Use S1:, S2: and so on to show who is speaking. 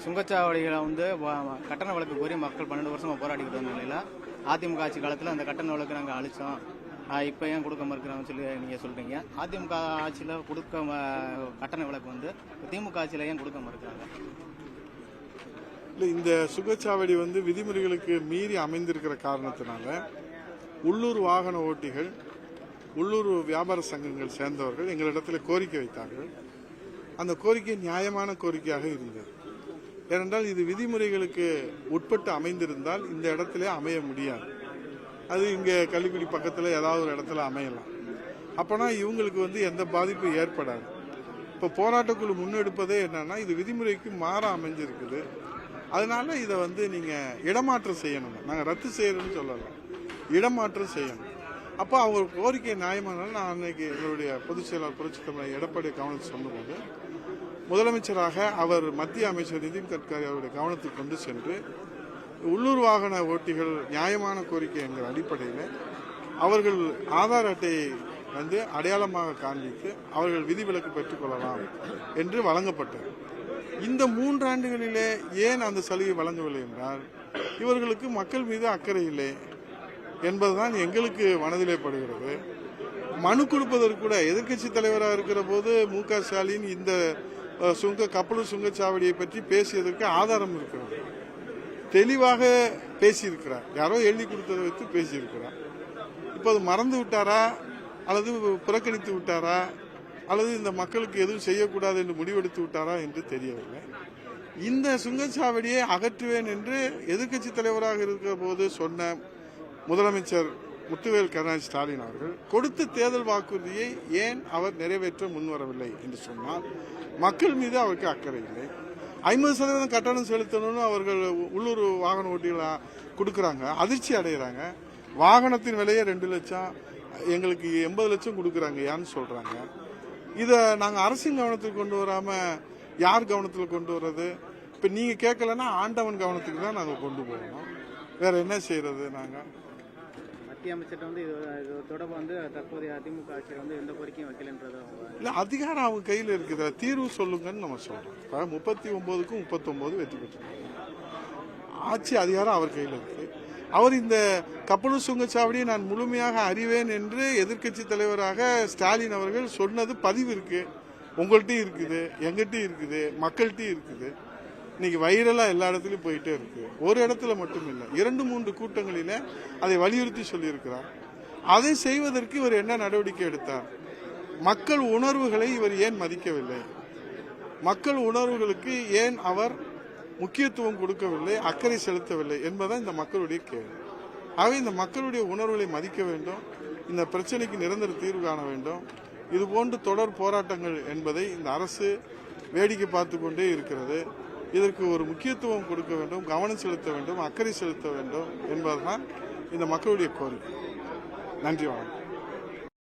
S1: சுங்கச்சாவடிகளை வந்து கட்டண வழக்கு கோரி மக்கள் 12 வருஷமா போராடிக்கிட்டு வந்த நிலையில அதிமுக ஆட்சி காலத்தில் அந்த கட்டண வழக்கு நாங்கள் அழிச்சோம், இப்போ ஏன் கொடுக்க மறுக்கிறோம்னு சொல்லி நீங்கள் சொல்கிறீங்க. அதிமுக ஆட்சியில் கொடுக்க கட்டண வழக்கு வந்து திமுக ஆட்சியில் ஏன் கொடுக்க மறுக்கிறாங்க?
S2: இல்லை, இந்த சுங்கச்சாவடி வந்து விதிமுறைகளுக்கு மீறி அமைந்திருக்கிற காரணத்தினால உள்ளூர் வாகன ஓட்டிகள், உள்ளூர் வியாபார சங்கங்கள் சேர்ந்தவர்கள் எங்களிடத்தில் கோரிக்கை வைத்தார்கள். அந்த கோரிக்கை நியாயமான கோரிக்கையாக இருந்தது. ஏனென்றால் இது விதிமுறைகளுக்கு உட்பட்டு அமைந்திருந்தால் இந்த இடத்துல அமைய முடியாது. அது இங்கே கள்ளிக்குடி பக்கத்தில் ஏதாவது ஒரு இடத்துல அமையலாம். அப்போனா இவங்களுக்கு வந்து எந்த பாதிப்பும் ஏற்படாது. இப்போ போராட்டக்குழு முன்னெடுப்பதே என்னன்னா, இது விதிமுறைக்கு மாற அமைஞ்சிருக்குது, அதனால இதை வந்து நீங்கள் இடமாற்றம் செய்யணும். நாங்கள் ரத்து செய்யறோம்னு சொல்லலாம், இடமாற்றம் செய்யணும். அப்போ அவங்க கோரிக்கை நியாயமானாலும் நான் அன்னைக்கு எங்களுடைய பொதுச் செயலாளர் புரட்சித் தலைவர் எடப்பாடி கவனத்துக்கு சொன்னபோது முதலமைச்சராக அவர் மத்திய அமைச்சர் நிதின் கட்கரி அவருடைய கவனத்துக்கு கொண்டு சென்று உள்ளூர் வாகன ஓட்டிகள் நியாயமான கோரிக்கை என்கிற அடிப்படையில் அவர்கள் ஆதார் அட்டையை வந்து அடையாளமாக காண்பித்து அவர்கள் விதிவிலக்கு பெற்றுக் கொள்ளலாம் என்று வழங்கப்பட்டது. இந்த 3 ஆண்டுகளிலே ஏன் அந்த சலுகை வழங்கவில்லை என்றால், இவர்களுக்கு மக்கள் மீது அக்கறை இல்லை என்பதுதான் எங்களுக்கு மனதிலே படுகிறது. மனு கொடுப்பதற்கு கூட எதிர்க்கட்சி தலைவராக இருக்கிற போது மு.க. ஸ்டாலின் இந்த கப்பலூர் சுங்கச்சாவடியை பற்றி பேசியதற்கு ஆதாரம் இருக்கிறது. தெளிவாக பேசியிருக்கிறார். யாரோ எழுதி கொடுத்ததை வைத்து பேசியிருக்கிறார். இப்போது மறந்து விட்டாரா அல்லது புறக்கணித்து விட்டாரா அல்லது இந்த மக்களுக்கு எதுவும் செய்யக்கூடாது என்று முடிவெடுத்து விட்டாரா என்று தெரியவில்லை. இந்த சுங்கச்சாவடியை அகற்றுவேன் என்று எதிர்க்கட்சி தலைவராக இருக்கிற போது சொன்ன முதலமைச்சர் முத்துவேல் கருணாநிதி ஸ்டாலின் அவர்கள் கொடுத்த தேர்தல் வாக்குறுதியை ஏன் அவர் நிறைவேற்ற முன்வரவில்லை என்று சொன்னால், மக்கள் மீது அவருக்கு அக்கறை இல்லை. 50% கட்டணம் செலுத்தணும்னு அவர்கள் உள்ளூர் வாகன ஓட்டிகளை கொடுக்குறாங்க, அதிர்ச்சி அடைகிறாங்க. வாகனத்தின் விலையே 2 லட்சம், எங்களுக்கு 80 லட்சம் கொடுக்குறாங்க ஏன்னு சொல்றாங்க. இதை நாங்கள் அரசின் கவனத்துக்கு கொண்டு வராம யார் கவனத்தில் கொண்டு வர்றது? இப்போ நீங்க கேட்கலன்னா ஆண்டவன் கவனத்துக்கு தான் நாங்கள் கொண்டு போகணும். வேற என்ன செய்யறது? நாங்கள்
S1: மத்திய அமைச்சர் வந்து இது தொடர்பு வந்து தற்போதைய அதிமுக ஆட்சியில் வந்து எந்த கோரிக்கையும் வைக்கலன்றது
S2: இல்லை, அதிகாரம் அவங்க கையில் இருக்குது. தீர்வு சொல்லுங்கன்னு நம்ம சொல்றோம். 39க்கும் 39 வெற்றி பெற்றிருக்காங்க. ஆட்சி அதிகாரம் அவர் கையில் இருக்கு. அவர் இந்த கப்பலூர் சுங்கச்சாவடியை நான் முழுமையாக அறிவேன் என்று எதிர்க்கட்சி தலைவராக ஸ்டாலின் அவர்கள் சொன்னது பதிவு இருக்கு. உங்கள்கிட்டையும் இருக்குது, எங்கிட்டையும் இருக்குது, மக்கள்கிட்டையும் இருக்குது. இன்னைக்கு வைரலா எல்லா இடத்துலயும் போயிட்டே இருக்கு. ஒரு இடத்துல மட்டும் இல்லை, 2-3 கூட்டங்களில அதை வலியுறுத்தி சொல்லியிருக்கிறார். அதை செய்வதற்கு இவர் என்ன நடவடிக்கை எடுத்தார்? மக்கள் உணர்வுகளை இவர் ஏன் மதிக்கவில்லை? மக்கள் உணர்வுகளுக்கு ஏன் அவர் முக்கியத்துவம் கொடுக்கவில்லை, அக்கறை செலுத்தவில்லை என்பதுதான் இந்த மக்களுடைய கேள்வி. ஆகவே இந்த மக்களுடைய உணர்வுகளை மதிக்க வேண்டும். இந்த பிரச்சனைக்கு நிரந்தர தீர்வு காண வேண்டும். இதுபோன்று தொடர் போராட்டங்கள் என்பதை இந்த அரசு வேடிக்கை பார்த்து கொண்டே இருக்கிறது. இதற்கு ஒரு முக்கியத்துவம் கொடுக்க வேண்டும், கவனம் செலுத்த வேண்டும், அக்கறை செலுத்த வேண்டும் என்பதுதான் இந்த மக்களுடைய கோரிக்கை. நன்றி, வணக்கம்.